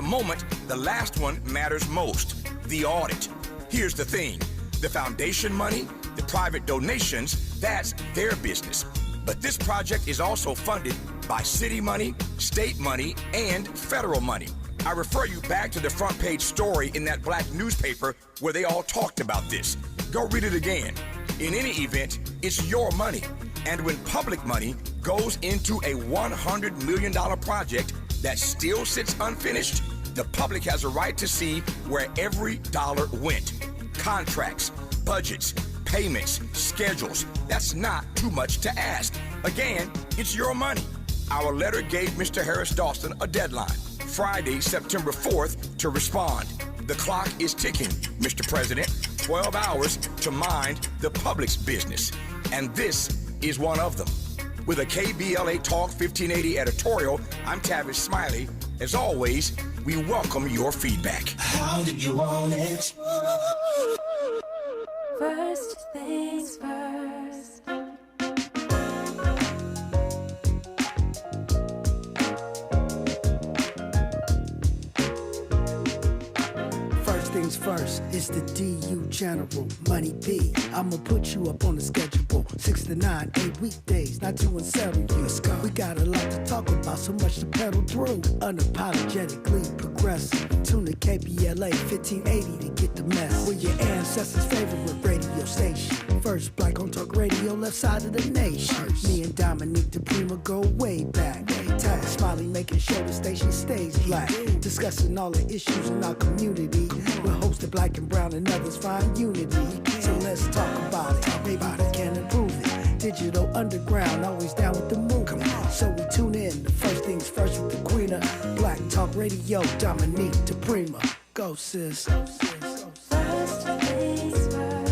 the moment, the last one matters most, the audit. Here's the thing, the foundation money, the private donations, that's their business. But this project is also funded by city money, state money, and federal money. I refer you back to the front page story in that black newspaper where they all talked about this. Go read it again. In any event, it's your money. And when public money goes into a $100 million project that still sits unfinished, the public has a right to see where every dollar went. Contracts, budgets, payments, schedules. That's not too much to ask. Again, it's your money. Our letter gave Mr. Harris Dawson a deadline, Friday, September 4th, to respond. The clock is ticking, Mr. President. 12 hours to mind the public's business. And this is one of them. With a KBLA Talk 1580 editorial, I'm Tavis Smiley. As always, we welcome your feedback. How do you want it? First things first. First things first, it's the DU General, Money B. I'ma put you up on the schedule, 6 to 9, 8 weekdays, not to unsettle you. We got a lot to talk about, so much to pedal through. Unapologetically progressive. Tune to KBLA 1580 to get the mess. We're your ancestors' favorite radio station. First black on talk radio, left side of the nation. Me and Dominique DiPrima go way back. Tag Smiley making sure the station stays black. Discussing all the issues in our community. We're hosted black and brown and others find unity. So let's talk about it. Maybe we can improve it. Digital underground, always down with the move. So we tune in. The first things first with the queen of Black Talk Radio, Dominique DiPrima. Go sis. First things first.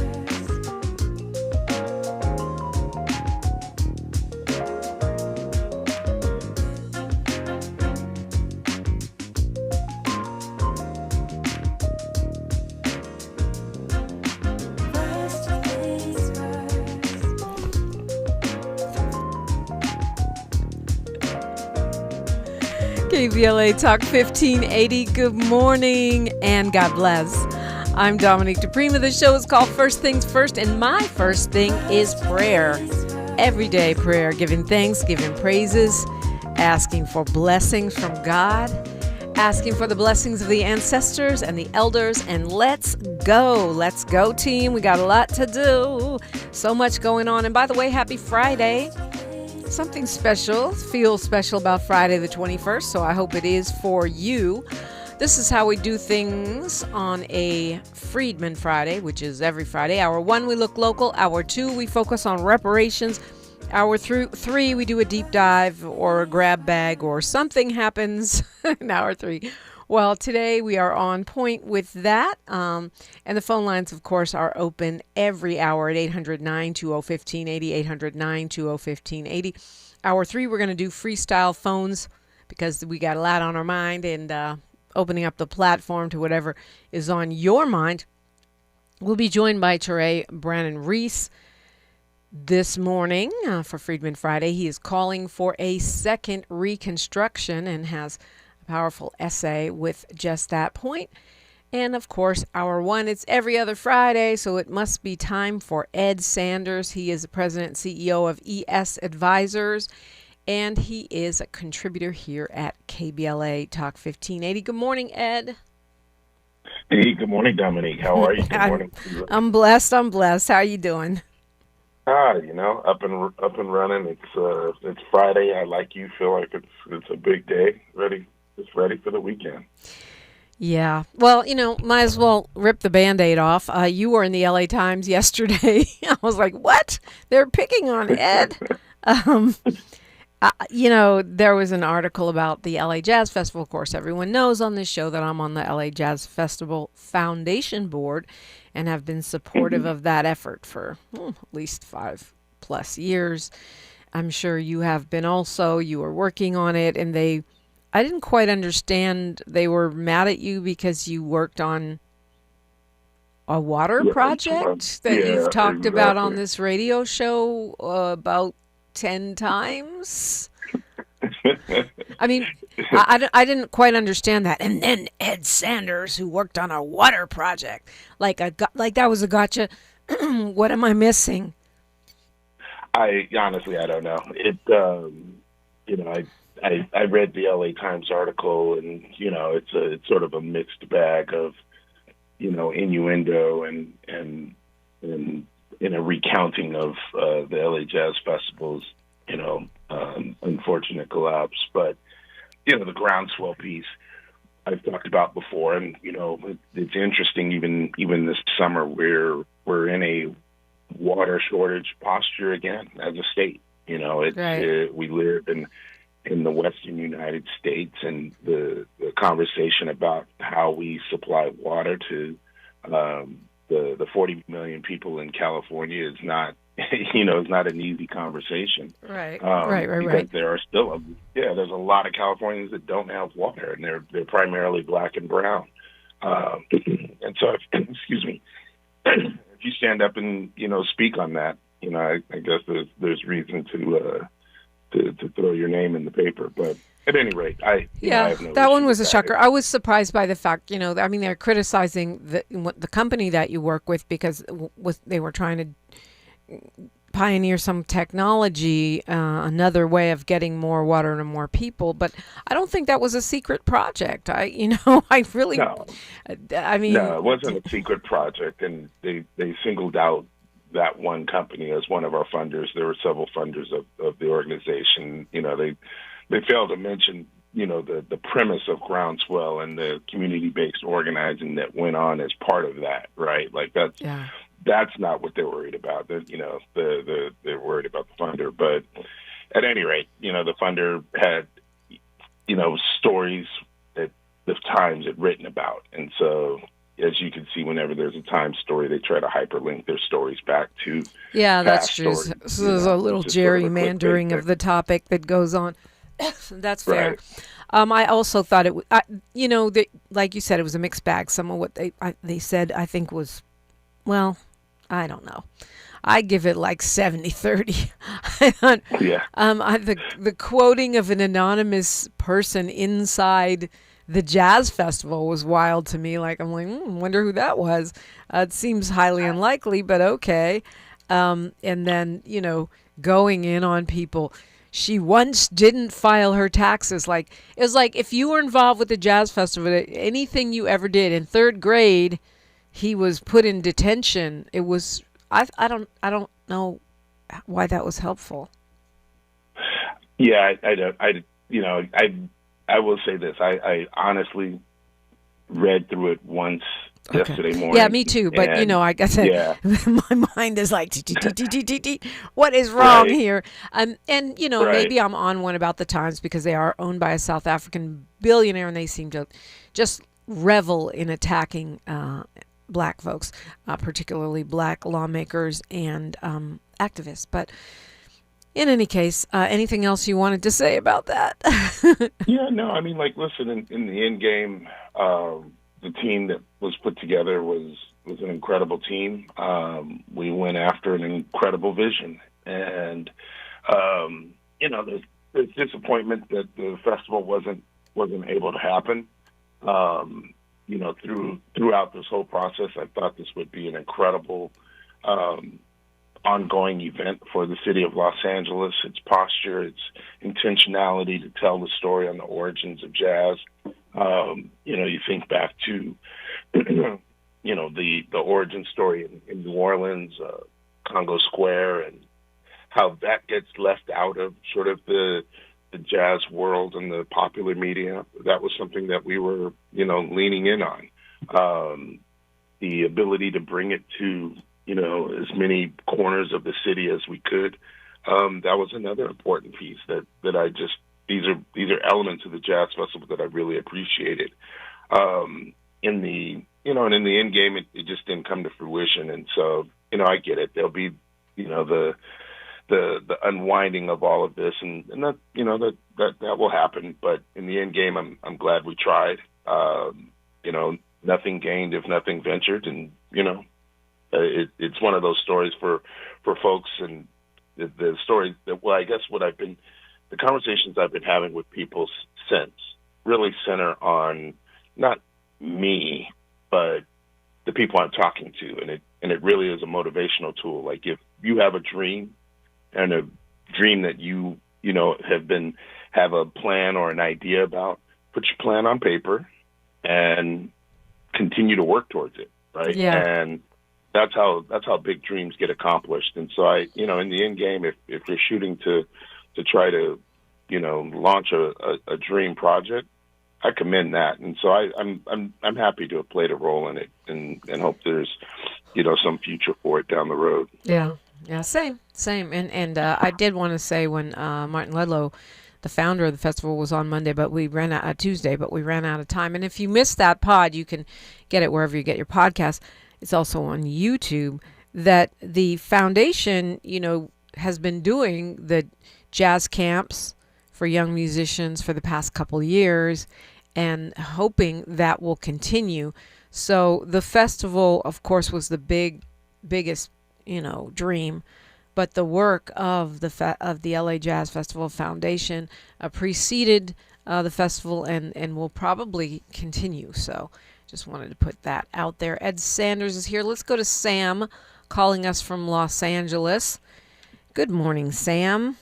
KBLA Talk 1580, good morning and God bless. I'm Dominique DiPrima. The show is called First Things First, and my first thing is prayer. Everyday prayer, giving thanks, giving praises, asking for blessings from God, asking for the blessings of the ancestors and the elders, and let's go. Let's go, team. We got a lot to do. So much going on. And by the way, happy Friday. Something special, feels special about Friday the 21st, so I hope it is for you. This is how we do things on a Freedman Friday, which is every Friday. Hour 1, we look local. Hour 2, we focus on reparations. Hour 3, we do a deep dive or a grab bag or something happens in hour 3. Well, today we are on point with that. And the phone lines, of course, are open every hour at 800-920-1580, 800-920-1580. Hour 3, we're going to do freestyle phones because we got a lot on our mind and opening up the platform to whatever is on your mind. We'll be joined by Teray Brannon Reese this morning for Freedman Friday. He is calling for a second reconstruction and has powerful essay with just that point. And of course, hour 1, it's every other Friday, so it must be time for Ed Sanders. He is the president and CEO of ES Advisors, and he is a contributor here at KBLA Talk 1580. Good morning, Ed. Hey, good morning, Dominique. How are you? Good morning. I'm blessed. How are you doing? Up and running. It's Friday. I, like you, feel like it's a big day. Just ready for the weekend. Yeah. Well, might as well rip the Band-Aid off. You were in the LA Times yesterday. I was like, what? They're picking on Ed. There was an article about the LA Jazz Festival. Of course, everyone knows on this show that I'm on the LA Jazz Festival Foundation Board and have been supportive of that effort for at least 5+ years. I'm sure you have been also. You were working on it, and I didn't quite understand. They were mad at you because you worked on a water project that you've talked about on this radio show about 10 times. I mean, I didn't quite understand that. And then Ed Sanders, who worked on a water project, like that was a gotcha. What am I missing? I honestly, I don't know. I read the LA Times article, and it's sort of a mixed bag of innuendo and in a recounting of the LA Jazz Festival's unfortunate collapse. But the groundswell piece I've talked about before, and it's interesting. Even this summer, we're in a water shortage posture again as a state. Right. We live in the Western United States, and the conversation about how we supply water to the 40 million people in California is not is not an easy conversation. Right. Because there are still there's a lot of Californians that don't have water, and they're primarily black and brown. And so, excuse me, if you stand up and speak on that, I guess there's reason to throw your name in the paper. But at any rate, I have no that one issue was a with that. shocker. I was surprised by the fact, they're criticizing the company that you work with because they were trying to pioneer some technology, another way of getting more water to more people. But I don't think that was a secret project. I really, No. No, it wasn't a secret project, and they singled out that one company as one of our funders. There were several funders of the organization. They failed to mention, the premise of Groundswell and the community-based organizing that went on as part of that, right? Like that's not what they're worried about. They're worried about the funder. But at any rate, the funder had, stories that the Times had written about. And so, as you can see, whenever there's a Times story, they try to hyperlink their stories back to that's true. stories, So there's a little gerrymandering of the topic that goes on. That's fair. Right. I also thought like you said, it was a mixed bag. Some of what they said, I think was, well, I don't know. I give it like 70-30. Yeah. The quoting of an anonymous person inside the jazz festival was wild to me. Like, I'm like, wonder who that was. It seems highly unlikely, but okay. And then, going in on people. She once didn't file her taxes. Like, it was like if you were involved with the jazz festival, anything you ever did in third grade, he was put in detention. It was, I don't know why that was helpful. Yeah, I will say this. I honestly read through it once yesterday morning. Yeah, me too. But, like I said, my mind is like, what is wrong here? And maybe I'm on one about the Times because they are owned by a South African billionaire, and they seem to just revel in attacking black folks, particularly black lawmakers and activists. But in any case, anything else you wanted to say about that? Listen, in the end game, the team that was put together was an incredible team. We went after an incredible vision, and there's disappointment that the festival wasn't able to happen. Throughout this whole process, I thought this would be an incredible ongoing event for the city of Los Angeles. Its posture, its intentionality to tell the story on the origins of jazz. You think back to, the origin story in New Orleans, Congo Square, and how that gets left out of sort of the jazz world and the popular media. That was something that we were, leaning in on. The ability to bring it to, as many corners of the city as we could. That was another important piece that these are elements of the jazz festival that I really appreciated. In the end game, it just didn't come to fruition. And so, I get it. There'll be, the unwinding of all of this, and that, that will happen. But in the end game, I'm glad we tried. Nothing gained if nothing ventured, and it's one of those stories for folks, and the story that, I guess the conversations I've been having with people since really center on not me, but the people I'm talking to, and it really is a motivational tool. Like if you have a dream and a dream that you have a plan or an idea about, put your plan on paper and continue to work towards it, right? Yeah. And that's how big dreams get accomplished. And so in the end game, if you're shooting to try to, launch a dream project, I commend that. And so I'm happy to have played a role in it and hope there's, some future for it down the road. Yeah. Yeah. Same. And I did want to say when Martin Ludlow, the founder of the festival, was on Monday, but we ran out Tuesday, but we ran out of time. And if you missed that pod, you can get it wherever you get your podcast. It's also on YouTube. That the foundation, has been doing the jazz camps for young musicians for the past couple years, and hoping that will continue. So the festival, of course, was the biggest, dream. But the work of the LA Jazz Festival Foundation preceded the festival and will probably continue. So just wanted to put that out there. Ed Sanders is here. Let's go to Sam, calling us from Los Angeles. Good morning, Sam.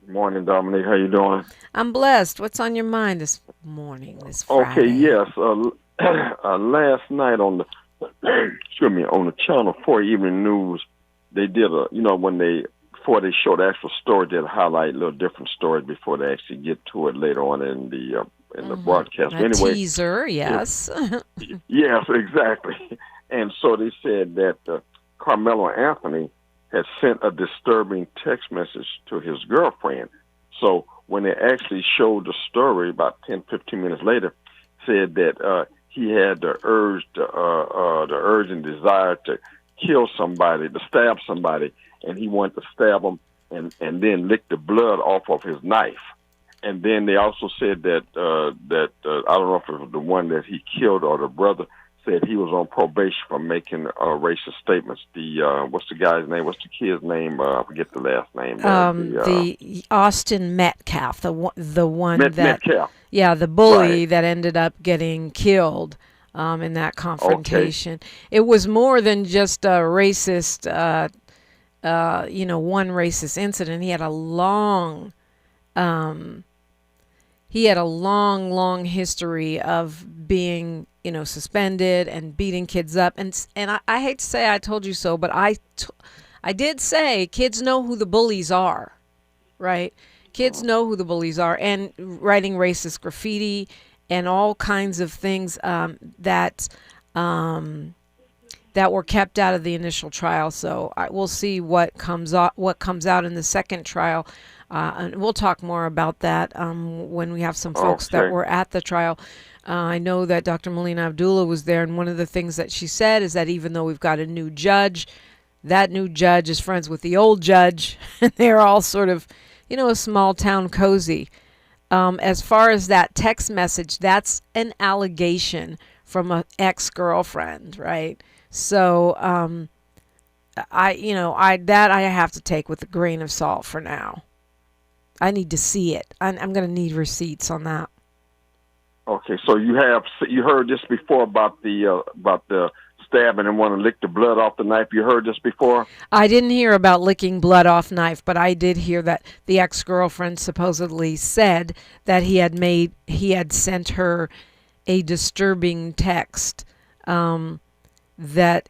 Good morning, Dominique. How you doing? I'm blessed. What's on your mind this morning, this Friday? Okay, yes. Last night on the on the Channel 4 Evening News, they did before they showed the actual story, they'd highlight little different stories before they actually get to it later on in the broadcast. A teaser, yes. Yes, exactly. And so they said that Karmelo Anthony had sent a disturbing text message to his girlfriend. So when they actually showed the story about 10, 15 minutes later, said that he had the urge and desire to kill somebody, to stab somebody, and he wanted to stab him and then lick the blood off of his knife. And then they also said that I don't know if it was the one that he killed or the brother, said he was on probation for making racist statements. What's the guy's name? What's the kid's name? I forget the last name. The Austin Metcalf, the one that Metcalf. Yeah, the bully Right. that ended up getting killed in that confrontation. Okay. It was more than just a racist, one racist incident. He had a long long history of being, suspended and beating kids up. And I hate to say I told you so, but I did say kids know who the bullies are, right? Kids know who the bullies are, and writing racist graffiti and all kinds of things that were kept out of the initial trial. So we'll see what comes out in the second trial. And we'll talk more about that when we have some folks that were at the trial. I know that Dr. Melina Abdullah was there, and one of the things that she said is that even though we've got a new judge, that new judge is friends with the old judge, and they're all sort of, a small town cozy. As far as that text message, that's an allegation from an ex-girlfriend, right? So I have to take with a grain of salt for now. I need to see it. I'm going to need receipts on that. Okay, so you heard this before about the stabbing and want to lick the blood off the knife. You heard this before? I didn't hear about licking blood off knife, but I did hear that the ex-girlfriend supposedly said that he had sent her a disturbing text, that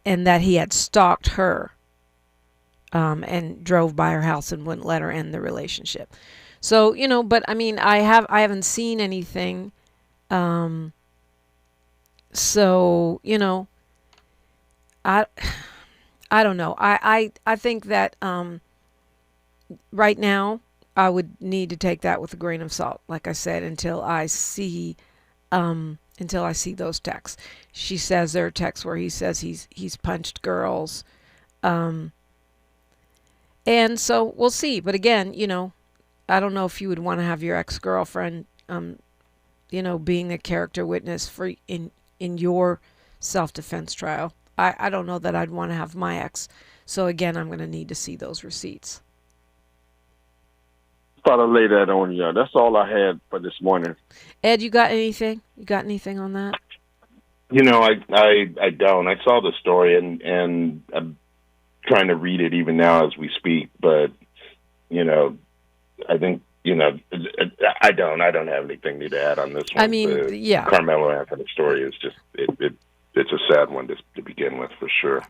he had stalked her, and drove by her house and wouldn't let her end the relationship. So, but I mean, I haven't seen anything. So, I don't know. I think that right now I would need to take that with a grain of salt, like I said, until I see those texts. She says there are texts where he says he's punched girls. And so we'll see. But again, I don't know if you would want to have your ex-girlfriend being a character witness for in your self-defense trial. I don't know that I'd want to have my ex. So again, I'm going to need to see those receipts. try to lay that on you. That's all I had for this morning. Ed, you got anything? You got anything on that? You know, I don't. I saw the story and I'm trying to read it even now as we speak, but you know, I think, you know, I don't have anything new to add on this one. I mean, yeah. Karmelo Anthony story is just it's a sad one to begin with, for sure.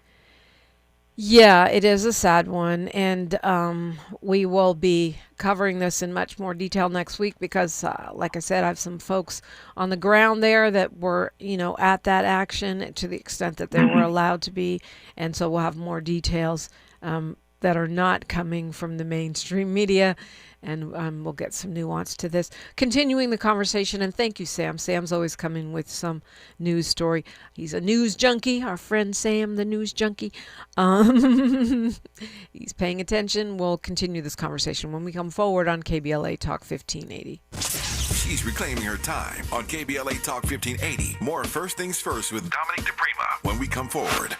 Yeah, it is a sad one, and we will be covering this in much more detail next week because, like I said, I have some folks on the ground there that were, you know, at that action to the extent that they were allowed to be, and so we'll have more details that are not coming from the mainstream media, and we'll get some nuance to this. Continuing the conversation, and thank you, Sam. Sam's always coming with some news story. He's a news junkie, our friend Sam, the news junkie. He's paying attention. We'll continue this conversation when we come forward on KBLA Talk 1580. She's reclaiming her time on KBLA Talk 1580. More First Things First with Dominique DiPrima when we come forward.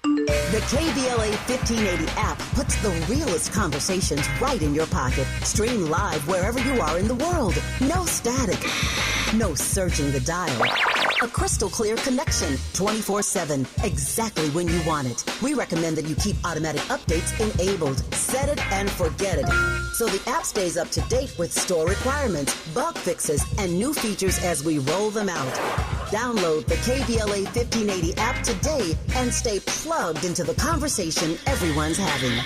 The KBLA 1580 app puts the realest conversations right in your pocket. Stream live wherever you are in the world. No static. No searching the dial. A crystal clear connection 24/7, exactly when you want it. We recommend that you keep automatic updates enabled. Set it and forget it. So the app stays up to date with store requirements, bug fixes, and new features as we roll them out. Download the KBLA 1580 app today and stay plugged into the conversation everyone's having.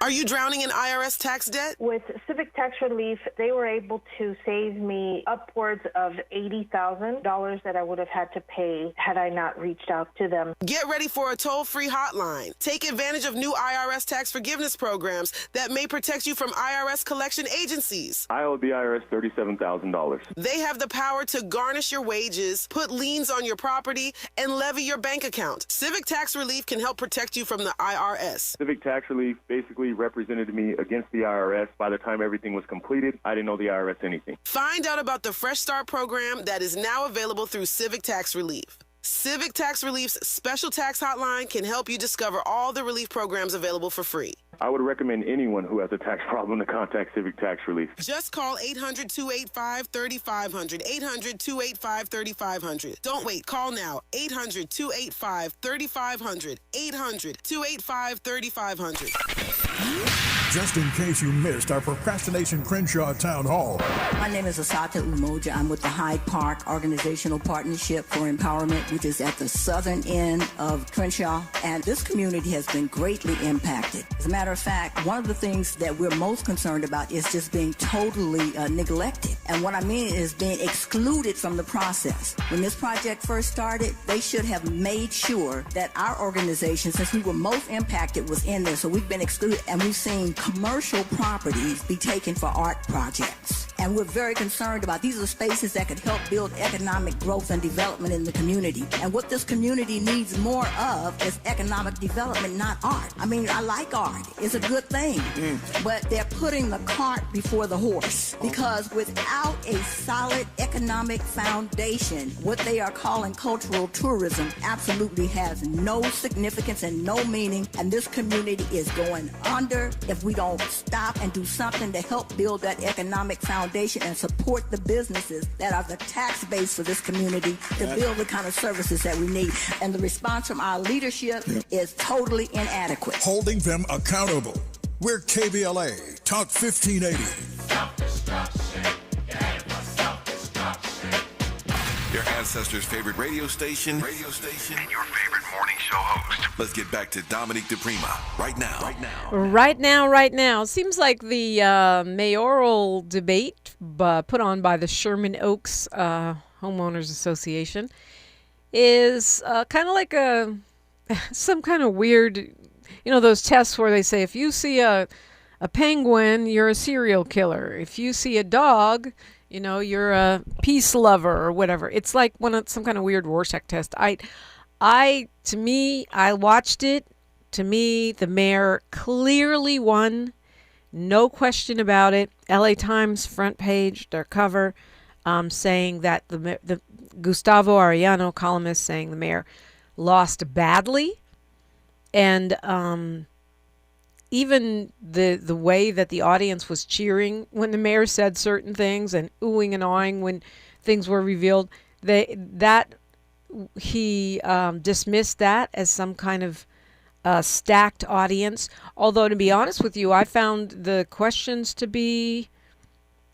Are you drowning in IRS tax debt? With Civic Tax Relief, they were able to save me upwards of $80,000 that I would have had to pay had I not reached out to them. Get ready for a toll-free hotline. Take advantage of new IRS tax forgiveness programs that may protect you from IRS collection agencies. I owe the IRS $37,000. They have the power to garnish your wages, put liens on your property, and levy your bank account. Civic Tax Relief can help protect you from the IRS. Civic Tax Relief basically represented me against the IRS. By the time everything was completed, I didn't know the IRS anything. Find out about the Fresh Start program that is now available through Civic Tax Relief. Civic Tax Relief's special tax hotline can help you discover all the relief programs available for free. I would recommend anyone who has a tax problem to contact Civic Tax Relief. Just call 800-285-3500, 800-285-3500. Don't wait, call now, 800-285-3500, 800-285-3500. Just in case you missed our Procrastination Crenshaw Town Hall. My name is Asata Umoja. I'm with the Hyde Park Organizational Partnership for Empowerment, which is at the southern end of Crenshaw. And this community has been greatly impacted. As a matter of fact, one of the things that we're most concerned about is just being totally neglected. And what I mean is being excluded from the process. When this project first started, they should have made sure that our organization, since we were most impacted, was in there. So we've been excluded, and we've seen commercial properties be taken for art projects. And we're very concerned about these are spaces that could help build economic growth and development in the community. And what this community needs more of is economic development, not art. I mean, I like art. It's a good thing. But they're putting the cart before the horse. Because without a solid economic foundation, what they are calling cultural tourism absolutely has no significance and no meaning. And this community is going under if we don't stop and do something to help build that economic foundation and support the businesses that are the tax base for this community to build the kind of services that we need. And the response from our leadership is totally inadequate. Holding them accountable. We're KBLA Talk 1580. Your ancestors' favorite radio station, and your favorite morning show host. Let's get back to Dominique DiPrima right now. Right now. Seems like the mayoral debate put on by the Sherman Oaks Homeowners Association is kind of like some kind of weird, those tests where they say if you see a penguin, you're a serial killer. If you see a dog, you're a peace lover or whatever. It's like some kind of weird Rorschach test. I watched it. To me, the mayor clearly won. No question about it. LA Times front page, their cover, saying that the Gustavo Arellano, columnist, saying the mayor lost badly. And even the way that the audience was cheering when the mayor said certain things and oohing and awing when things were revealed, he dismissed that as some kind of stacked audience. Although, to be honest with you, I found the questions to be,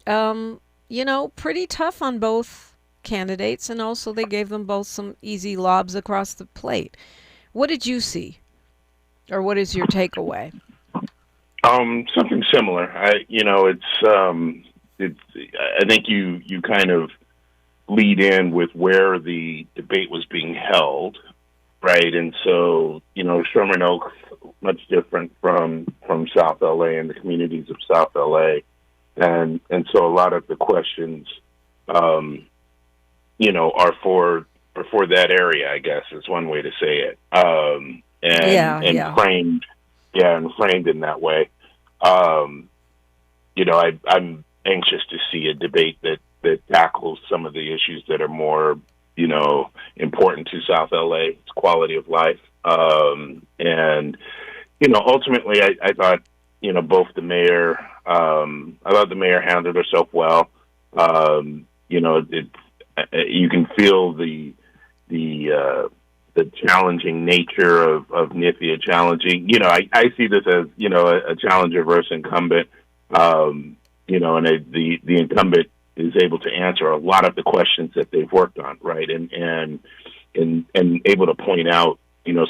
pretty tough on both candidates, and also they gave them both some easy lobs across the plate. What did you see, or what is your takeaway? Something similar. I think you kind of lead in with where the debate was being held, right? And so, Sherman Oaks, much different from South LA and the communities of South LA. And so a lot of the questions, are for that area, I guess is one way to say it. Framed in that way. I'm anxious to see a debate that tackles some of the issues that are more, important to South LA, its quality of life. Ultimately, I thought, both the mayor, I thought the mayor handled herself well. You can feel the challenging nature of Nithya challenging. I see this as, a challenger versus incumbent, and the incumbent is able to answer a lot of the questions that they've worked on, right? And able to point out,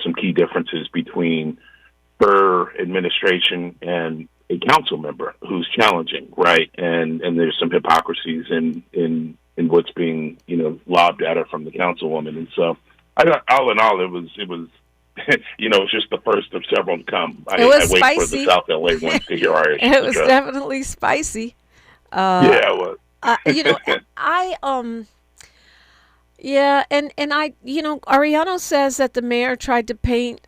some key differences between her administration and a council member who's challenging, right? And there's some hypocrisies in what's being, lobbed at her from the councilwoman. And so I thought, all in all, it was it's just the first of several to come. I wait spicy. For the South LA one to hear our issues. It was definitely spicy. Yeah, it was. Ariano says that the mayor tried to paint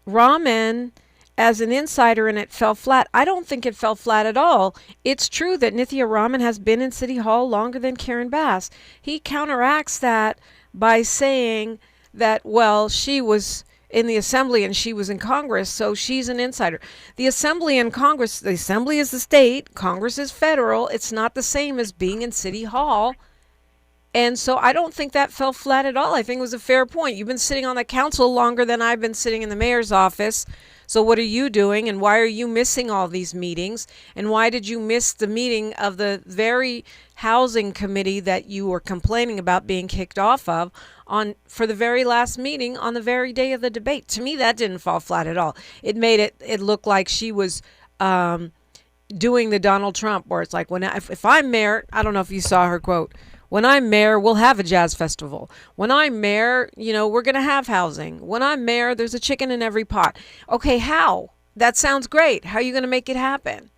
Raman as an insider and it fell flat. I don't think it fell flat at all. It's true that Nithya Raman has been in City Hall longer than Karen Bass. He counteracts that by saying that, well, she was in the Assembly and she was in Congress, so she's an insider. The Assembly and Congress, the Assembly is the state, Congress is federal. It's not the same as being in City Hall. And so I don't think that fell flat at all. I think it was a fair point. You've been sitting on the council longer than I've been sitting in the mayor's office. So what are you doing, and why are you missing all these meetings? And why did you miss the meeting of the very housing committee that you were complaining about being kicked off of for the very last meeting on the very day of the debate? To me, that didn't fall flat at all. It made it look like she was doing the Donald Trump, where it's like, if I'm mayor, I don't know if you saw her quote, when I'm mayor, we'll have a jazz festival. When I'm mayor, we're going to have housing. When I'm mayor, there's a chicken in every pot. Okay, how? That sounds great. How are you going to make it happen?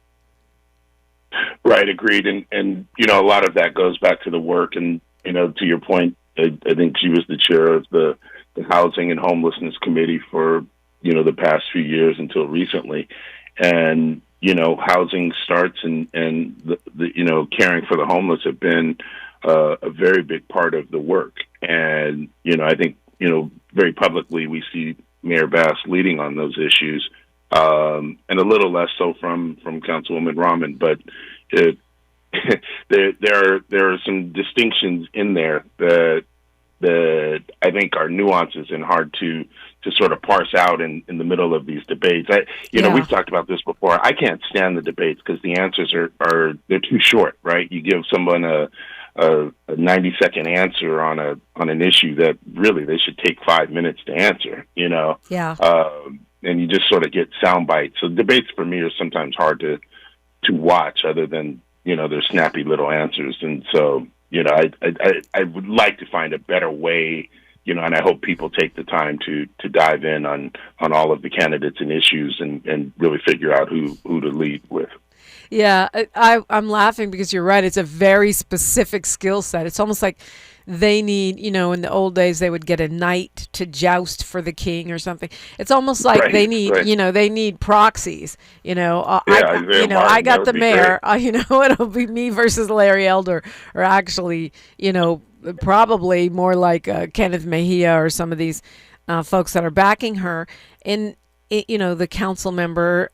Right, agreed. And a lot of that goes back to the work. And, to your point, I think she was the chair of the Housing and Homelessness Committee for, the past few years until recently. And, housing starts and the caring for the homeless have been a very big part of the work. And, I think, very publicly we see Mayor Bass leading on those issues, and a little less so from Councilwoman Rahman, but there are some distinctions in there that I think are nuances and hard to sort of parse out in the middle of these debates. We've talked about this before. I can't stand the debates because the answers they're too short, right? You give someone a 90-second answer on an issue that really they should take 5 minutes to answer, Yeah. And you just sort of get sound bites. So debates for me are sometimes hard to watch other than, their snappy little answers. And so, I would like to find a better way, and I hope people take the time to dive in on all of the candidates and issues and really figure out who to lead with. Yeah, I'm laughing because you're right. It's a very specific skill set. It's almost like they need, in the old days, they would get a knight to joust for the king or something. It's almost like they need, they need proxies. I got the mayor. It'll be me versus Larry Elder, or actually, probably more like Kenneth Mejia or some of these folks that are backing her. And the council member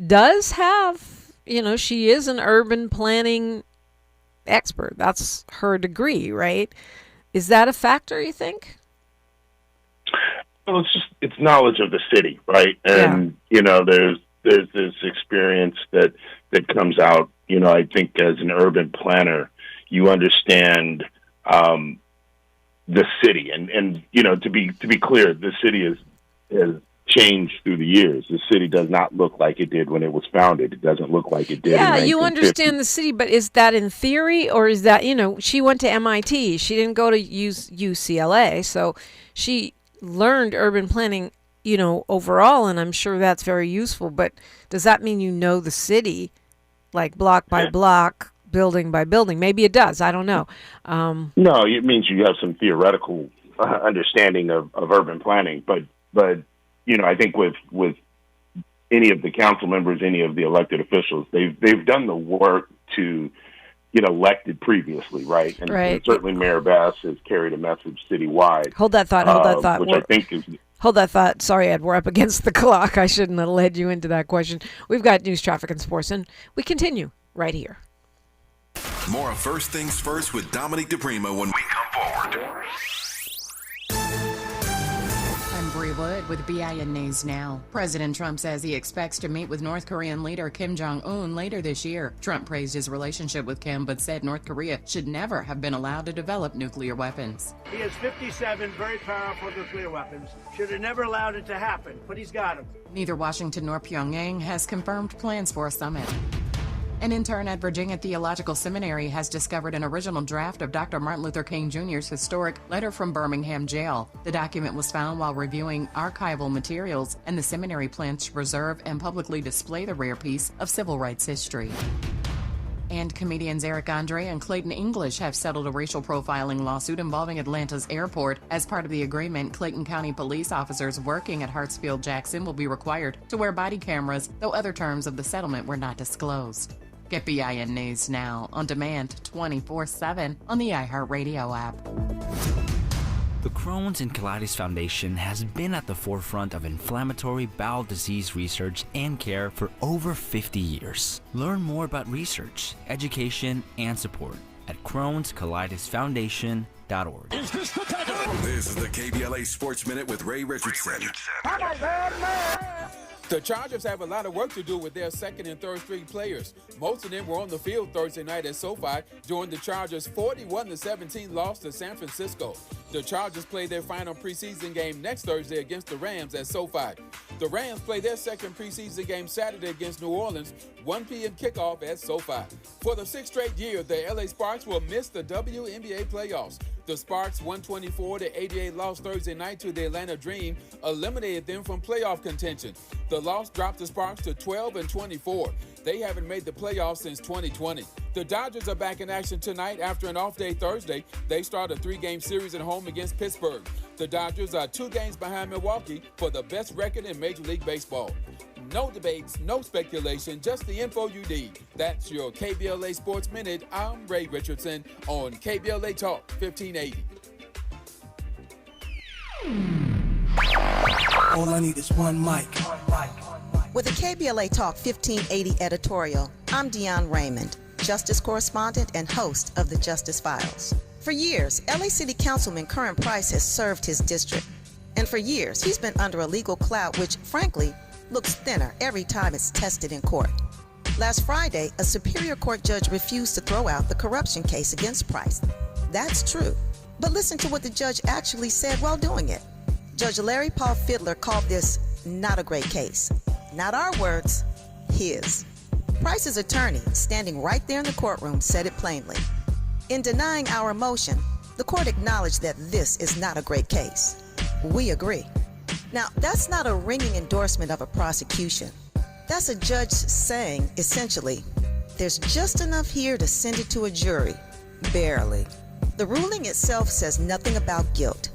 does have, she is an urban planning expert. That's her degree, right? Is that a factor, you think? Well, it's knowledge of the city, right? And there's this experience that comes out. I think as an urban planner, you understand the city, and to be clear, the city has changed through the years. The city does not look like it did when it was founded. It doesn't look like it did. Yeah, in you understand the city, but is that in theory, or is that she went to MIT? She didn't go to UCLA, so she learned urban planning, overall, and I'm sure that's very useful. But does that mean the city, like block by block, building by building? Maybe it does. I don't know. No, it means you have some theoretical understanding of urban planning, but I think with any of the council members, any of the elected officials, they've done the work to get elected previously, right? And certainly Mayor Bass has carried a message citywide. Hold that thought. Which I think is... Hold that thought. Sorry, Ed, we're up against the clock. I shouldn't have led you into that question. We've got news, traffic, and sports, and we continue right here. More of First Things First with Dominique DiPrima when we come forward. I'm Bree Wood with BIN News Now. President Trump says he expects to meet with North Korean leader Kim Jong-un later this year. Trump praised his relationship with Kim, but said North Korea should never have been allowed to develop nuclear weapons. He has 57 very powerful nuclear weapons. Should have never allowed it to happen, but he's got them. Neither Washington nor Pyongyang has confirmed plans for a summit. An intern at Virginia Theological Seminary has discovered an original draft of Dr. Martin Luther King Jr.'s historic letter from Birmingham jail. The document was found while reviewing archival materials, and the seminary plans to preserve and publicly display the rare piece of civil rights history. And comedians Eric Andre and Clayton English have settled a racial profiling lawsuit involving Atlanta's airport. As part of the agreement, Clayton County police officers working at Hartsfield-Jackson will be required to wear body cameras, though other terms of the settlement were not disclosed. Get BIN News Now on demand 24/7 on the iHeartRadio app. The Crohn's and Colitis Foundation has been at the forefront of inflammatory bowel disease research and care for over 50 years. Learn more about research, education, and support at Crohn'sColitisFoundation.org. This is the KBLA Sports Minute with Ray Richardson. The Chargers have a lot of work to do with their second and third string players. Most of them were on the field Thursday night at SoFi during the Chargers' 41-17 loss to San Francisco. The Chargers play their final preseason game next Thursday against the Rams at SoFi. The Rams play their second preseason game Saturday against New Orleans, 1 p.m. kickoff at SoFi. For the sixth straight year, the LA Sparks will miss the WNBA playoffs. The Sparks' 124-88 loss Thursday night to the Atlanta Dream eliminated them from playoff contention. The loss dropped the Sparks to 12-24. They haven't made the playoffs since 2020. The Dodgers are back in action tonight after an off day Thursday. They start a 3-game series at home against Pittsburgh. The Dodgers are 2 games behind Milwaukee for the best record in Major League Baseball. No debates, no speculation, just the info you need. That's your KBLA Sports Minute. I'm Ray Richardson on KBLA Talk 1580. All I need is one mic. With a KBLA Talk 1580 editorial, I'm Dionne Raymond, Justice Correspondent and host of the Justice Files. For years, LA City Councilman Curran Price has served his district. And for years, he's been under a legal cloud which, frankly, looks thinner every time it's tested in court. Last Friday, a Superior Court judge refused to throw out the corruption case against Price. That's true. But listen to what the judge actually said while doing it. Judge Larry Paul Fiddler called this not a great case. Not our words, his. Price's attorney, standing right there in the courtroom, said it plainly. In denying our motion, the court acknowledged that this is not a great case. We agree. Now, that's not a ringing endorsement of a prosecution. That's a judge saying, essentially, there's just enough here to send it to a jury. Barely. The ruling itself says nothing about guilt.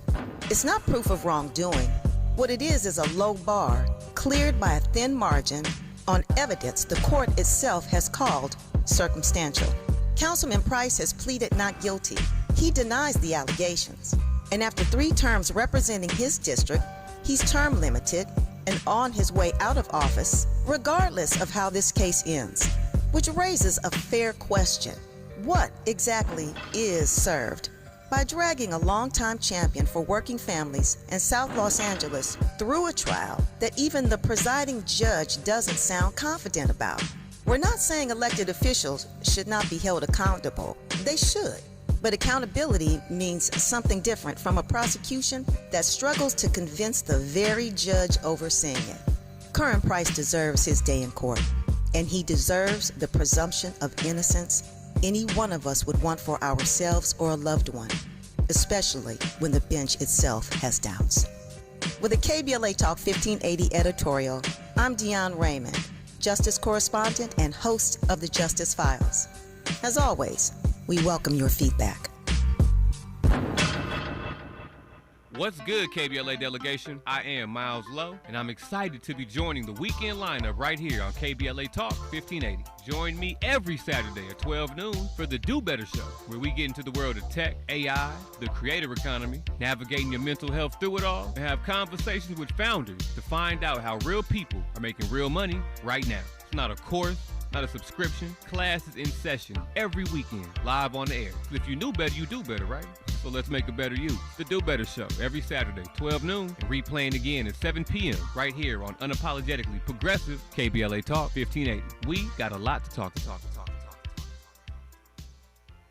It's not proof of wrongdoing. What it is a low bar, cleared by a thin margin, on evidence the court itself has called circumstantial. Councilman Price has pleaded not guilty. He denies the allegations. And after 3 terms representing his district, he's term limited and on his way out of office, regardless of how this case ends. Which raises a fair question. What exactly is served? By dragging a longtime champion for working families in South Los Angeles through a trial that even the presiding judge doesn't sound confident about. We're not saying elected officials should not be held accountable. They should. But accountability means something different from a prosecution that struggles to convince the very judge overseeing it. Curran Price deserves his day in court, and he deserves the presumption of innocence any one of us would want for ourselves or a loved one, especially when the bench itself has doubts. With a KBLA Talk 1580 editorial, I'm Dionne Raymond, Justice Correspondent and host of the Justice Files. As always, we welcome your feedback. What's good, KBLA delegation? I am Miles Lowe, and I'm excited to be joining the weekend lineup right here on KBLA Talk 1580. Join me every Saturday at 12 noon for the Do Better Show, where we get into the world of tech, AI, the creator economy, navigating your mental health through it all, and have conversations with founders to find out how real people are making real money right now. It's not a course, not a subscription. Class is in session every weekend, live on the air. So if you knew better, you do better, right? So let's make a better you. The Do Better Show, every Saturday, 12 noon, and replaying again at 7 p.m. right here on Unapologetically Progressive KBLA Talk 1580. We got a lot to talk.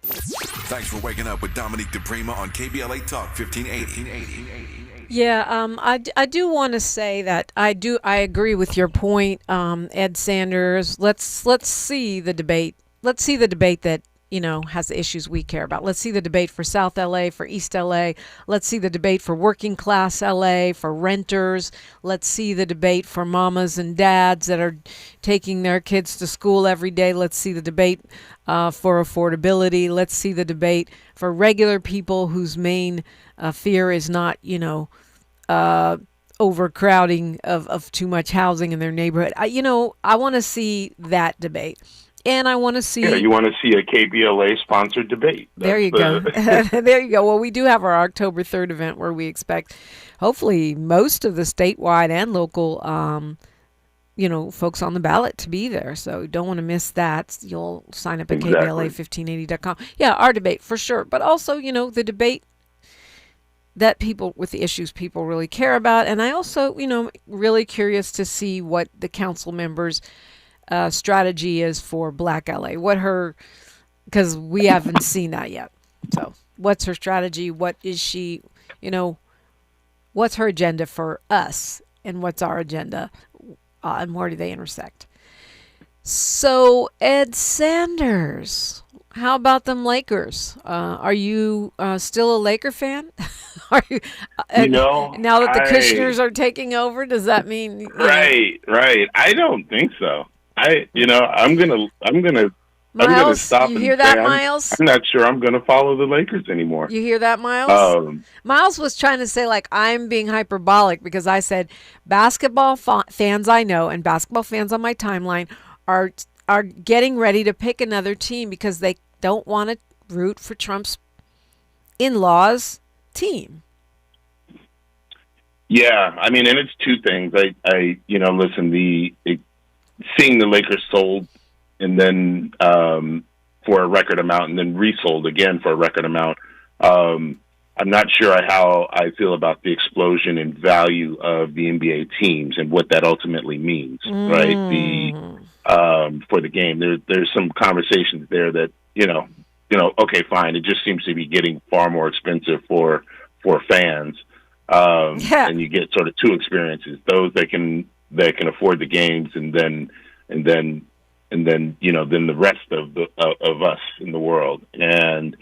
Thanks for waking up with Dominique DiPrima on KBLA Talk 1580. Yeah, I do want to say that I agree with your point, Ed Sanders. Let's see the debate. Let's see the debate that, you know, has the issues we care about. Let's see the debate for South LA, for East LA. Let's see the debate for working class LA, for renters. Let's see the debate for mamas and dads that are taking their kids to school every day. Let's see the debate for affordability. Let's see the debate for regular people whose main fear is not, overcrowding of too much housing in their neighborhood. I want to see that debate. And I want to see... Yeah, you want to see a KBLA-sponsored debate. There you go. There you go. Well, we do have our October 3rd event where we expect, hopefully, most of the statewide and local, folks on the ballot to be there. So don't want to miss that. You'll sign up at KBLA1580.com. Yeah, our debate, for sure. But also, the debate that people with the issues people really care about. And I also, really curious to see what the council members' strategy is for Black LA. Because we haven't seen that yet. So what's her strategy? What is she, what's her agenda for us? And what's our agenda? And where do they intersect? So, Ed Sanders, how about them Lakers? Are you still a Laker fan? Are you? Now that the Kushners are taking over, does that mean? Right. I don't think so. I'm gonna stop. You hear that, Miles? I'm not sure I'm gonna follow the Lakers anymore. You hear that, Miles? Miles was trying to say, I'm being hyperbolic because I said basketball fans I know and basketball fans on my timeline are getting ready to pick another team because they don't want to root for Trump's in-laws team. Yeah, and it's two things. Listen, seeing the Lakers sold and then for a record amount and then resold again for a record amount, I'm not sure how I feel about the explosion in value of the NBA teams and what that ultimately means, right? For the game, there's some conversations there that okay, fine. It just seems to be getting far more expensive for fans, and you get sort of two experiences: those that can afford the games, and then the rest of us in the world. And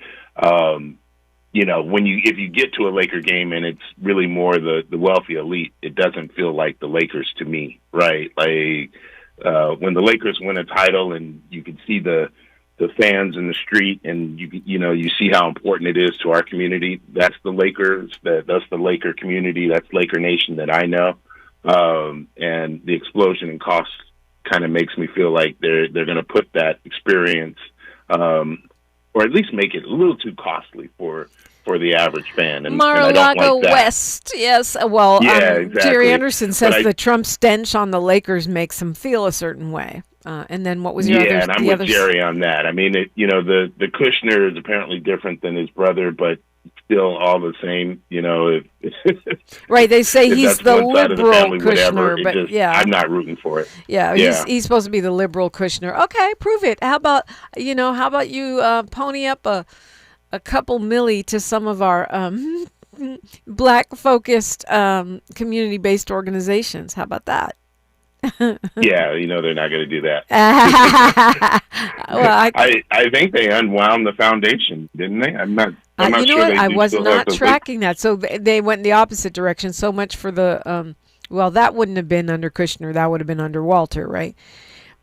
if you get to a Laker game and it's really more the wealthy elite, it doesn't feel like the Lakers to me, right? When the Lakers win a title and you can see the fans in the street and you see how important it is to our community, that's the Lakers, that's the Laker community, that's Laker Nation that I know. And the explosion in costs kind of makes me feel like they're going to put that experience, or at least make it a little too costly for for the average fan. And I Mar-a-Lago don't like that. West, yes. Well, Yeah, exactly. Jerry Anderson says But the Trump stench on the Lakers makes him feel a certain way. And then what was your other? Yeah, and I'm with Jerry on that. I mean, the Kushner is apparently different than his brother, but still all the same. Right, they say if he's that's the one side of the liberal family, whatever, Kushner, but yeah, I'm not rooting for it. Yeah, he's supposed to be the liberal Kushner. Okay, prove it. How about you pony up a couple milli to some of our black focused community-based organizations. How about that? Yeah, they're not going to do that. Well, I think they unwound the foundation, didn't they? I'm not sure. I was not tracking that. So they went in the opposite direction. So much for the that wouldn't have been under Kushner. That would have been under Walter, right?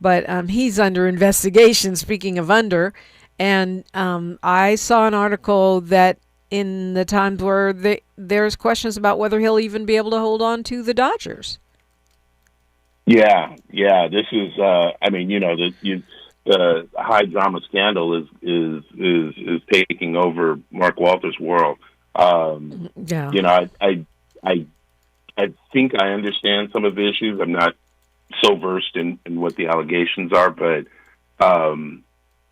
But he's under investigation. Speaking of under, and I saw an article that in the times where there's questions about whether he'll even be able to hold on to the Dodgers. Yeah. This is, the high drama scandal is taking over Mark Walters' world. I think I understand some of the issues. I'm not so versed in what the allegations are, but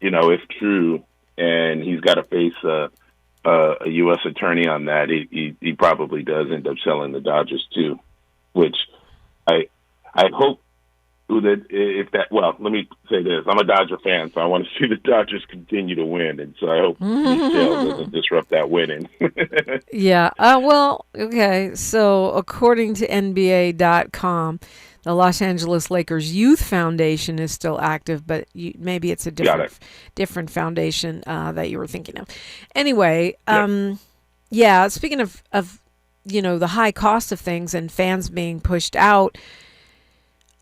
if true, and he's got to face a U.S. attorney on that, he probably does end up selling the Dodgers too, which I hope that let me say this. I'm a Dodger fan, so I want to see the Dodgers continue to win, and so I hope this sale doesn't disrupt that winning. Yeah. Okay. So according to NBA.com, the Los Angeles Lakers Youth Foundation is still active, but maybe it's a different foundation that you were thinking of. Anyway, speaking of the high cost of things and fans being pushed out,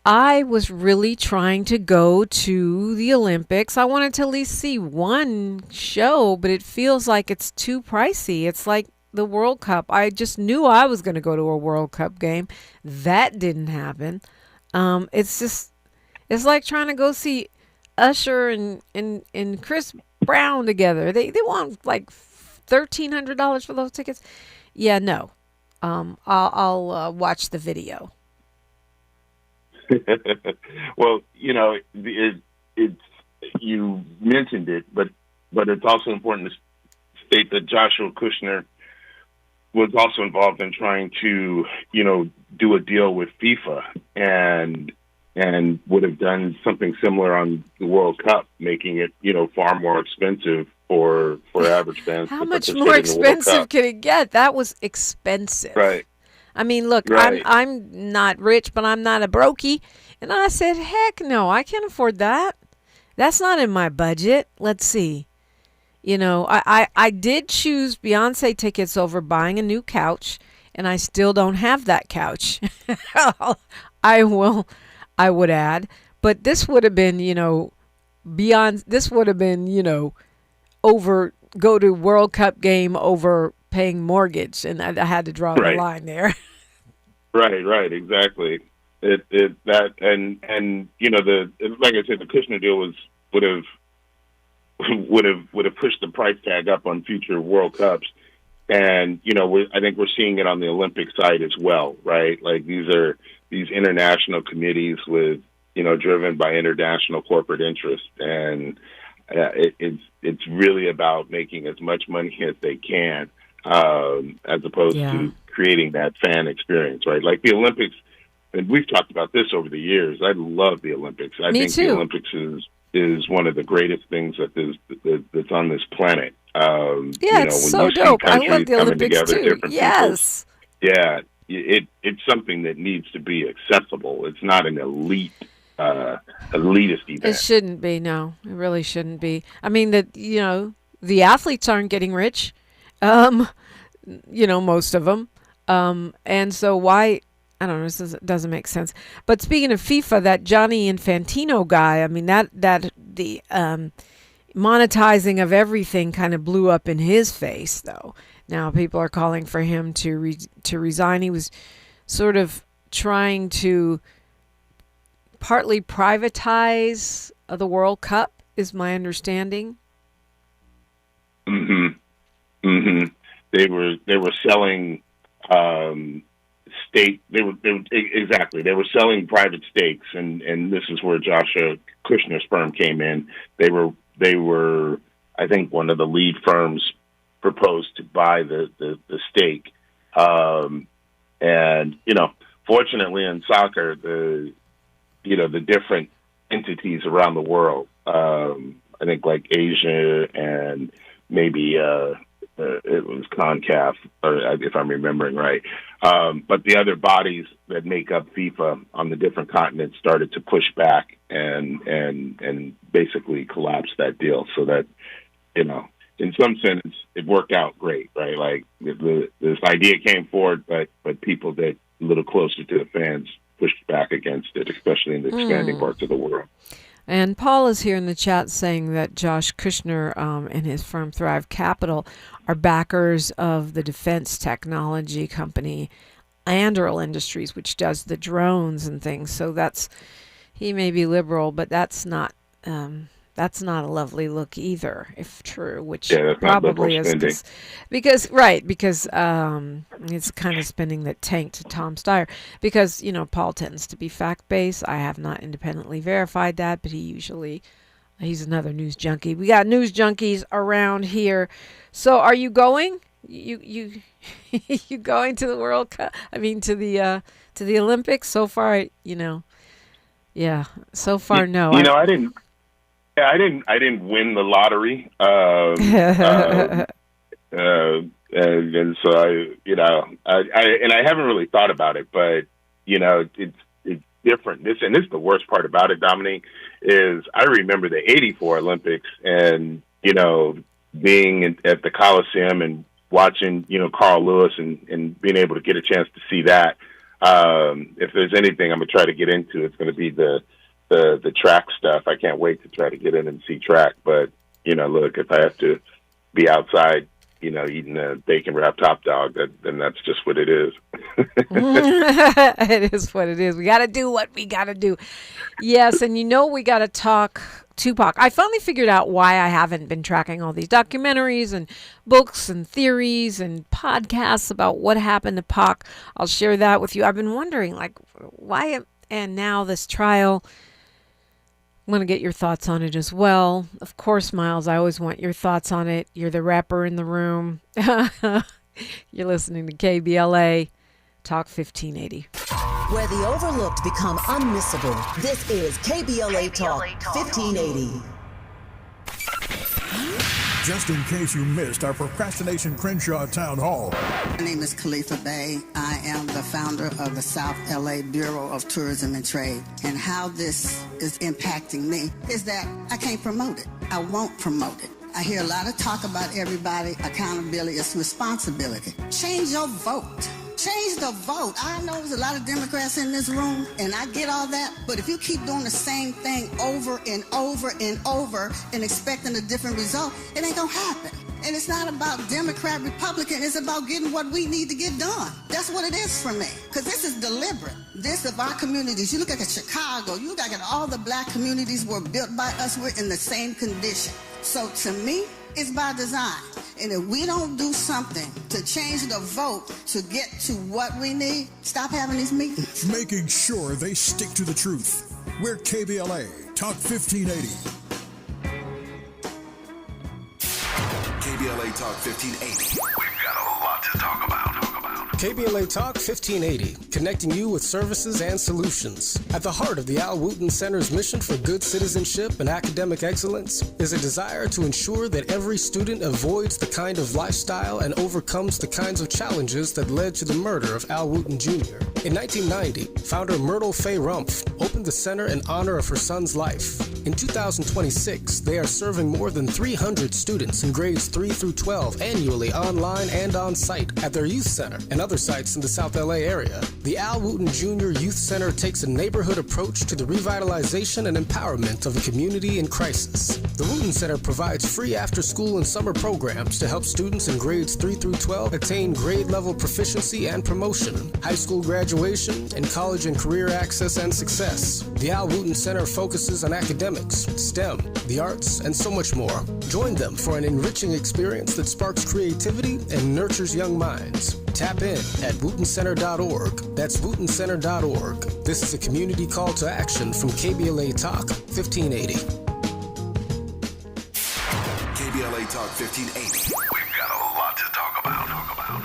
I was really trying to go to the Olympics. I wanted to at least see one show, but it feels like it's too pricey. It's like the World Cup. I just knew I was going to go to a World Cup game. That didn't happen. It's like trying to go see Usher and Chris Brown together. They want like $1,300 for those tickets. Yeah, no. I'll watch the video. Well, it's you mentioned it, but it's also important to state that Joshua Kushner was also involved in trying to, do a deal with FIFA and would have done something similar on the World Cup, making it, far more expensive for average fans. How much more expensive could it get? That was expensive. Right. I mean, look, right. I'm not rich, but I'm not a brokey. And I said, heck no, I can't afford that. That's not in my budget. Let's see. I did choose Beyonce tickets over buying a new couch, and I still don't have that couch. I would add. But this would have been, over, go to World Cup game over paying mortgage, and I had to draw the line there. Right, exactly. Like I said, the Kushner deal would have pushed the price tag up on future World Cups, and I think we're seeing it on the Olympic side as well, right? Like these international committees with driven by international corporate interest, and it's really about making as much money as they can. As opposed to creating that fan experience, right? Like the Olympics, and we've talked about this over the years. I love the Olympics. I think the Olympics is one of the greatest things that's on this planet. It's so dope. I love the Olympics too. Yes. Yeah, it's something that needs to be accessible. It's not an elitist event. It shouldn't be. No, it really shouldn't be. I mean, the athletes aren't getting rich. Most of them. And so why, I don't know, this doesn't make sense. But speaking of FIFA, that Gianni Infantino guy, I mean, that the monetizing of everything kind of blew up in his face, though. Now people are calling for him to resign. He was sort of trying to partly privatize the World Cup, is my understanding. they were selling state. They were selling private stakes, and this is where Joshua Kushner's firm came in. They were I think one of the lead firms proposed to buy the stake, and fortunately in soccer, the different entities around the world, I think like Asia and maybe it was CONCACAF, if I'm remembering right. But the other bodies that make up FIFA on the different continents started to push back and basically collapse that deal, so that, in some sense, it worked out great, right? Like this idea came forward, but people that a little closer to the fans pushed back against it, especially in the expanding parts of the world. And Paul is here in the chat saying that Josh Kushner and his firm Thrive Capital are backers of the defense technology company Anduril Industries, which does the drones and things. So he may be liberal, but that's not a lovely look either, if true, which probably is because it's kind of spinning that tank to Tom Steyer, because Paul tends to be fact-based. I have not independently verified that, but he's another news junkie. We got news junkies around here. So are you going? You going to the World Cup? I mean, to the Olympics? So far, yeah. So far, no. I didn't. I didn't win the lottery, and so I haven't really thought about it, but it's different. This is the worst part about it, Dominique, is I remember the '84 Olympics and being at the Coliseum and watching Carl Lewis and being able to get a chance to see that. If there's anything I'm gonna try to get into, it's going to be the track stuff. I can't wait to try to get in and see track. But, look, if I have to be outside, eating a bacon wrapped hot dog, then that's just what it is. It is what it is. We got to do what we got to do. Yes, and we got to talk Tupac. I finally figured out why I haven't been tracking all these documentaries and books and theories and podcasts about what happened to Pac. I'll share that with you. I've been wondering, why, and now this trial. I'm going to get your thoughts on it as well. Of course, Miles, I always want your thoughts on it. You're the rapper in the room. You're listening to KBLA Talk 1580. Where the overlooked become unmissable. This is KBLA Talk 1580. Just in case you missed our Procrastination Crenshaw Town Hall. My name is Khalifa Bey. I am the founder of the South LA Bureau of Tourism and Trade. And how this is impacting me is that I can't promote it. I won't promote it. I hear a lot of talk about everybody. Accountability is responsibility. Change your vote. Change the vote. I know there's a lot of Democrats in this room, and I get all that, but if you keep doing the same thing over and over and over and expecting a different result, it ain't gonna happen. And it's not about Democrat, Republican, it's about getting what we need to get done. That's what it is for me, because this is deliberate. This of our communities, you look at Chicago, you look at all the black communities were built by us, we're in the same condition. So to me, it's by design. And if we don't do something to change the vote to get to what we need, stop having these meetings. Making sure they stick to the truth. We're KBLA Talk 1580. KBLA Talk 1580. We've got a lot to talk about. KBLA Talk 1580, connecting you with services and solutions. At the heart of the Al Wooten Center's mission for good citizenship and academic excellence is a desire to ensure that every student avoids the kind of lifestyle and overcomes the kinds of challenges that led to the murder of Al Wooten Jr. In 1990, founder Myrtle Fay Rumpf opened the center in honor of her son's life. In 2026, they are serving more than 300 students in grades 3 through 12 annually online and on site at their youth center and other sites in the South LA area. The Al Wooten Jr. Youth Center takes a neighborhood approach to the revitalization and empowerment of a community in crisis. The Wooten Center provides free after-school and summer programs to help students in grades 3 through 12 attain grade-level proficiency and promotion, high school graduation, and college and career access and success. The Al Wooten Center focuses on academic academics, STEM, the arts, and so much more. Join them for an enriching experience that sparks creativity and nurtures young minds. Tap in at wootencenter.org. That's wootencenter.org. This is a community call to action from KBLA Talk 1580. KBLA Talk 1580. We've got a lot to talk about.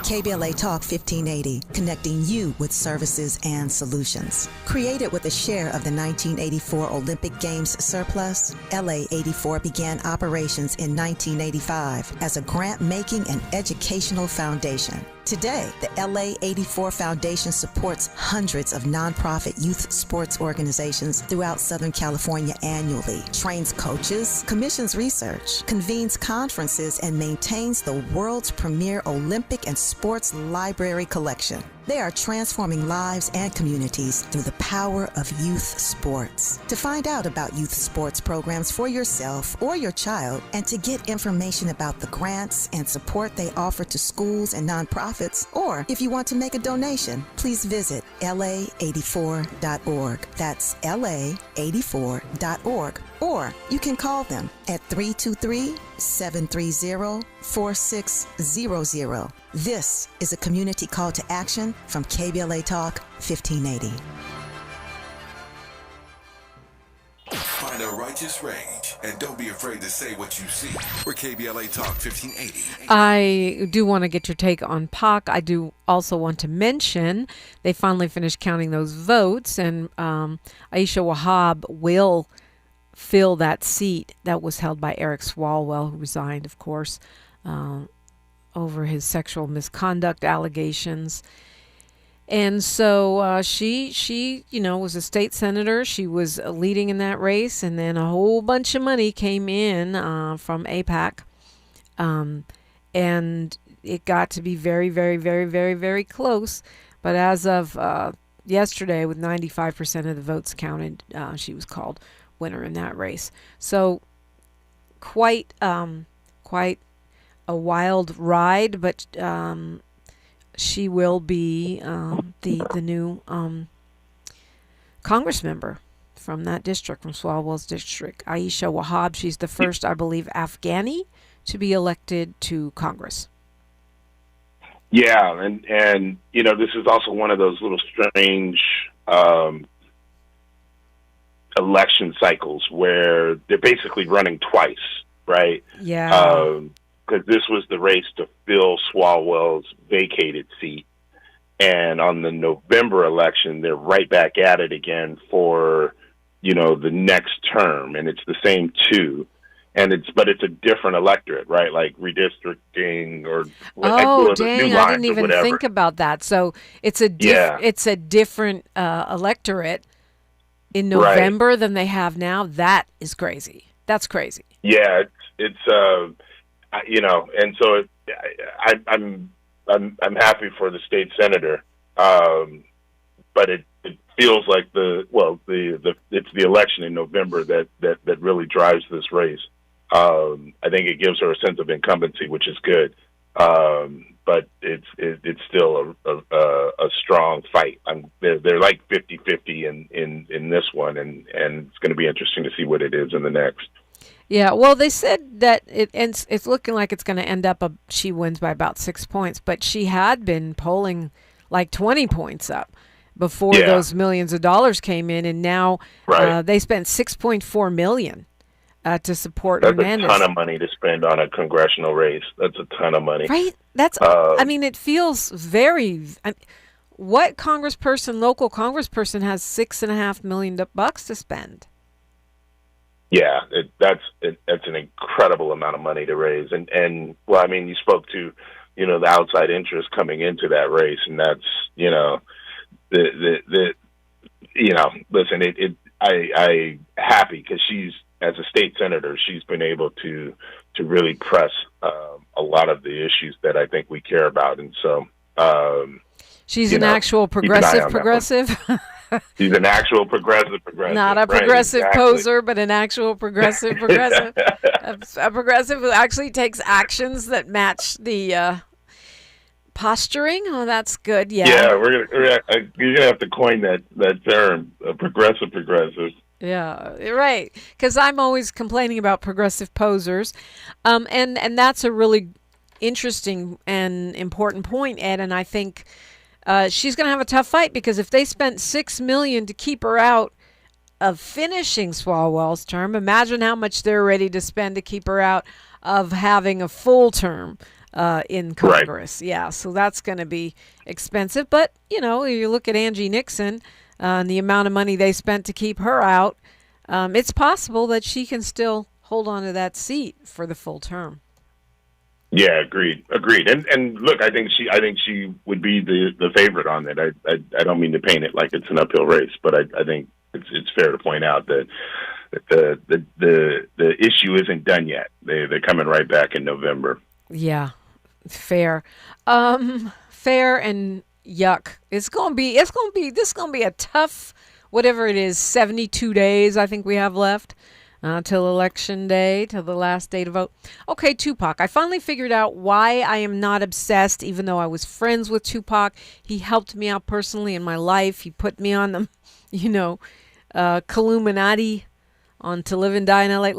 KBLA Talk 1580, connecting you with services and solutions. Created with a share of the 1984 Olympic Games surplus, LA 84 began operations in 1985 as a grant-making and educational foundation. Today, the LA 84 Foundation supports hundreds of nonprofit youth sports organizations throughout Southern California annually, trains coaches, commissions research, convenes conferences, and maintains the world's premier Olympic and sports library collection. They are transforming lives and communities through the power of youth sports. To find out about youth sports programs for yourself or your child, and to get information about the grants and support they offer to schools and nonprofits, or if you want to make a donation, please visit la84.org. That's la84.org. Or you can call them at 323-730-4600. This is a community call to action from KBLA Talk 1580. Find a righteous rage and don't be afraid to say what you see. We're KBLA Talk 1580. I do want to get your take on PAC. I do also want to mention they finally finished counting those votes, and Aisha Wahab will fill that seat that was held by Eric Swallwell, who resigned, of course, over his sexual misconduct allegations. And so she was a state senator. She was leading in that race, and then a whole bunch of money came in from AIPAC, and it got to be very, very, very, very, very close. But as of yesterday, with 95% of the votes counted, she was called winner in that race. So quite a wild ride, but she will be the new Congress member from that district, from Swalwell's district. Aisha Wahab, she's the first, I believe, Afghani to be elected to Congress. Yeah, and this is also one of those little strange election cycles where they're basically running twice, right? Yeah. Because this was the race to fill Swalwell's vacated seat. And on the November election, they're right back at it again for, the next term. And it's the same two. But it's a different electorate, right? Like redistricting or dang, I didn't even think about that. So it's a different electorate in November than they have now. That is crazy. That's crazy. Yeah, it's and so I'm happy for the state senator, but it feels like it's the election in November that really drives this race. I think it gives her a sense of incumbency, which is good, but it's still a strong fight. They're like 50-50 in this one, and it's going to be interesting to see what it is in the next. Yeah, well, they said that it's looking like it's going to end up she wins by about 6 points, but she had been polling like 20 points up before those millions of dollars came in, and now they spent $6.4 million to support Hernandez. That's a ton of money to spend on a congressional race. That's a ton of money, right? That's it feels very. What local congressperson has $6.5 million to spend? Yeah, that's an incredible amount of money to raise, and you spoke to, the outside interest coming into that race, and that's listen, I happy because she's, as a state senator, she's been able to really press a lot of the issues that I think we care about, and so she's an actual progressive. She's an actual progressive. Not a progressive poser, but an actual progressive. A progressive who actually takes actions that match the posturing. Oh, that's good. Yeah. Yeah, you're gonna have to coin that term, progressive. Yeah, right. Because I'm always complaining about progressive posers, and that's a really interesting and important point, Ed. And I think she's going to have a tough fight because if they spent $6 million to keep her out of finishing Swalwell's term, imagine how much they're ready to spend to keep her out of having a full term in Congress. Right. Yeah, so that's going to be expensive. But you look at Angie Nixon. And the amount of money they spent to keep her out, it's possible that she can still hold on to that seat for the full term. Yeah, agreed. And look, I think she would be the favorite on that. I don't mean to paint it like it's an uphill race, but I think it's fair to point out that the issue isn't done yet. They're coming right back in November. Yeah, fair, fair and. Yuck. This is gonna be a tough, whatever it is, 72 days I think we have left till election day, till the last day to vote. Okay, Tupac. I finally figured out why I am not obsessed, even though I was friends with Tupac. He helped me out personally in my life. He put me on the, Columinati on To Live and Die in LA.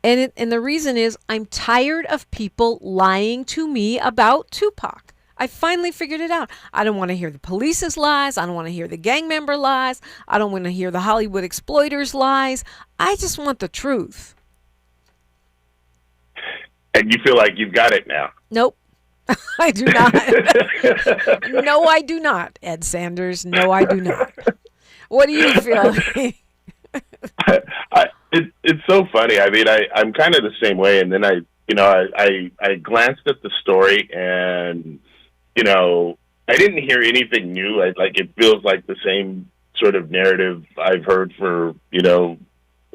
And the reason is I'm tired of people lying to me about Tupac. I finally figured it out. I don't want to hear the police's lies. I don't want to hear the gang member lies. I don't want to hear the Hollywood exploiters' lies. I just want the truth. And you feel like you've got it now? Nope. I do not. No, I do not, Ed Sanders. No, I do not. What do you feel? It's so funny. I mean, I'm kind of the same way. And then I glanced at the story and, I didn't hear anything new. It feels like the same sort of narrative I've heard for,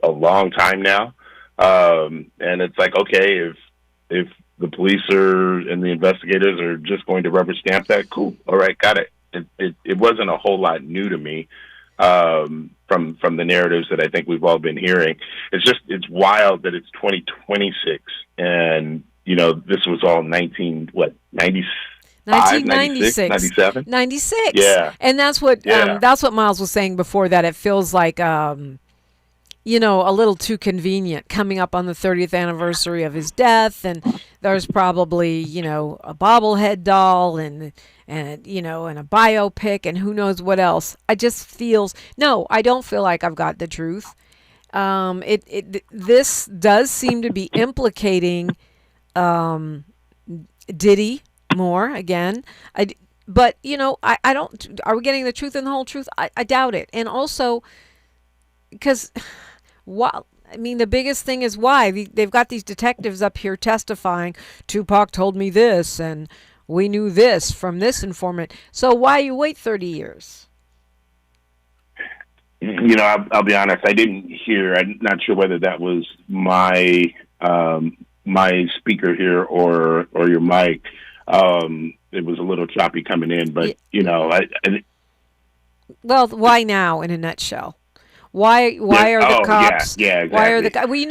a long time now. And it's like, okay, if the police and the investigators are just going to rubber stamp that, cool. All right, got it. It wasn't a whole lot new to me from the narratives that I think we've all been hearing. It's wild that it's 2026 and, this was all 1996, 97? 96. Yeah. And that's what Miles was saying before, that it feels like, a little too convenient coming up on the 30th anniversary of his death. And there's probably, a bobblehead doll and a biopic and who knows what else. I don't feel like I've got the truth. This does seem to be implicating, Diddy more again. But I don't. Are we getting the truth and the whole truth? I doubt it. And also, because, the biggest thing is why they've got these detectives up here testifying. Tupac told me this, and we knew this from this informant. So why you wait 30 years? I'll be honest. I didn't hear. I'm not sure whether that was my speaker here or your mic. It was a little choppy coming in, but well, why now? In a nutshell, why are the cops? Yeah, exactly. Why are the we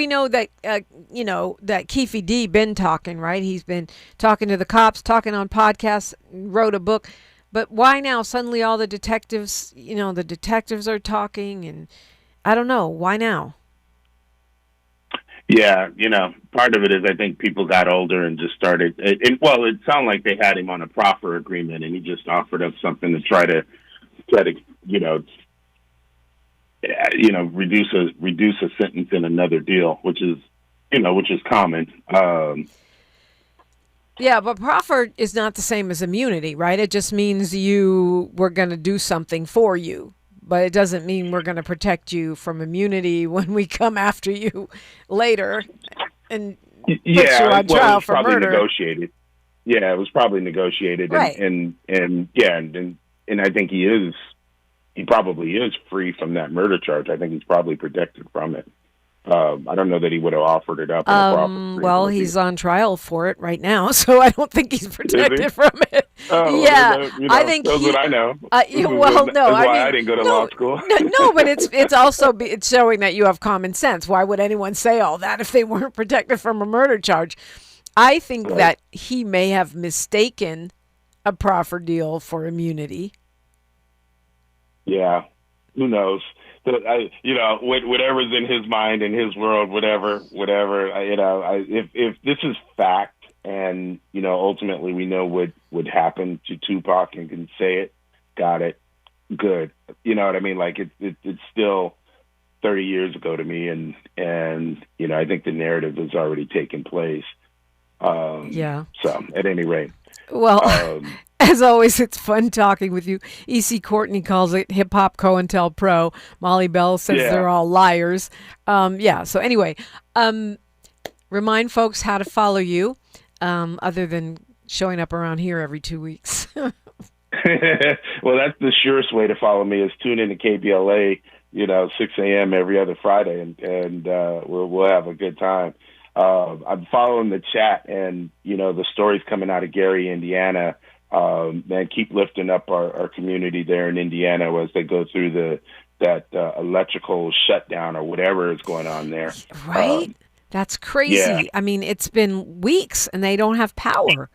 know that that Keefe D been talking, right? He's been talking to the cops, talking on podcasts, wrote a book. But why now? Suddenly, all the detectives, the detectives are talking, and I don't know why now. Yeah, part of it is I think people got older and just started. It sounded like they had him on a proffer agreement, and he just offered up something to try to reduce a sentence in another deal, which is common. Yeah, but proffer is not the same as immunity, right? It just means we're going to do something for you. But it doesn't mean we're going to protect you from immunity when we come after you later and put you on trial for murder. Negotiated. Yeah, it was probably negotiated, right. and I think he probably is free from that murder charge. I think he's probably protected from it. I don't know that he would have offered it up. Well, he's on trial for it right now, so I don't think he's protected from it. Oh, yeah, I think that's what I know. Well, no, that's why I didn't go to law school. No, but it's also it's showing that you have common sense. Why would anyone say all that if they weren't protected from a murder charge? I think that he may have mistaken a proffer deal for immunity. Yeah, who knows? whatever's in his mind, in his world, whatever. If this is fact, and ultimately we know what would happen to Tupac and can say it, got it, good. You know what I mean? Like it's still 30 years ago to me, and I think the narrative has already taken place. Yeah. So at any rate, well. As always, it's fun talking with you. E.C. Courtney calls it hip-hop COINTELPRO. Molly Bell says they're all liars. So anyway, remind folks how to follow you, other than showing up around here every 2 weeks. Well, that's the surest way to follow me is tune in to KBLA, 6 a.m. every other Friday, and we'll have a good time. I'm following the chat, and, the stories coming out of Gary, Indiana. Man, keep lifting up our community there in Indiana as they go through that electrical shutdown or whatever is going on there. Right? That's crazy. Yeah. I mean, it's been weeks and they don't have power.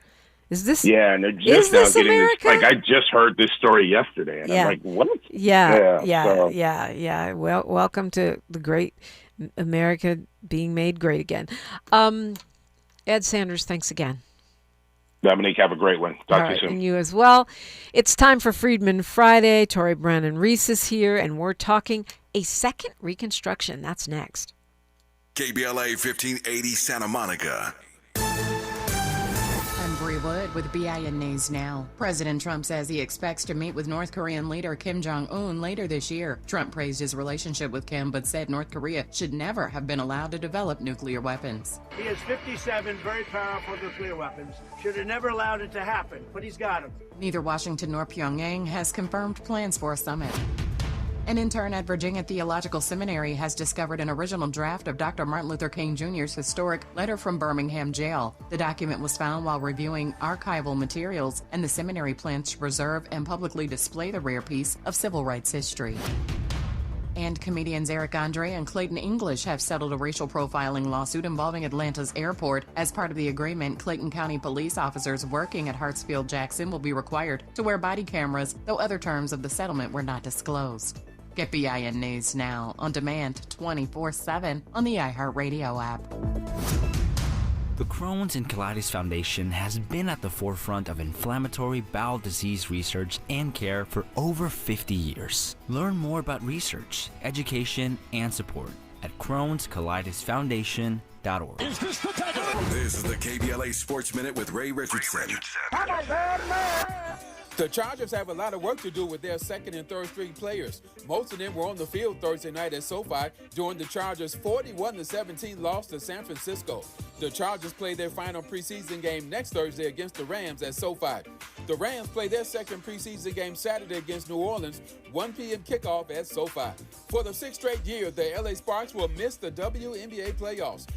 Is this? Yeah, and they're just now getting America? This. Like, I just heard this story yesterday, and I'm like, what? Yeah. Well, welcome to the great America being made great again. Ed Sanders, thanks again. Dominique, have a great one. Talk to you soon. And you as well. It's time for Friedman Friday. Tori Brennan Reese is here, and we're talking a second reconstruction. That's next. KBLA 1580 Santa Monica. I'm Bree Wood with BIN News Now. President Trump says he expects to meet with North Korean leader Kim Jong-un later this year. Trump praised his relationship with Kim, but said North Korea should never have been allowed to develop nuclear weapons. He has 57 very powerful nuclear weapons. Should have never allowed it to happen, but he's got them. Neither Washington nor Pyongyang has confirmed plans for a summit. An intern at Virginia Theological Seminary has discovered an original draft of Dr. Martin Luther King Jr.'s historic letter from Birmingham jail. The document was found while reviewing archival materials, and the seminary plans to preserve and publicly display the rare piece of civil rights history. And comedians Eric Andre and Clayton English have settled a racial profiling lawsuit involving Atlanta's airport. As part of the agreement, Clayton County police officers working at Hartsfield-Jackson will be required to wear body cameras, though other terms of the settlement were not disclosed. Get BIN News Now on demand 24/7 on the iHeartRadio app. The Crohn's and Colitis Foundation has been at the forefront of inflammatory bowel disease research and care for over 50 years. Learn more about research, education, and support at Crohn'sColitisFoundation.org. This is the KBLA Sports Minute with Ray Richardson. The Chargers have a lot of work to do with their second and third string players. Most of them were on the field Thursday night at SoFi during the Chargers' 41-17 loss to San Francisco. The Chargers play their final preseason game next Thursday against the Rams at SoFi. The Rams play their second preseason game Saturday against New Orleans, 1 p.m. kickoff at SoFi. For the sixth straight year, the LA Sparks will miss the WNBA playoffs.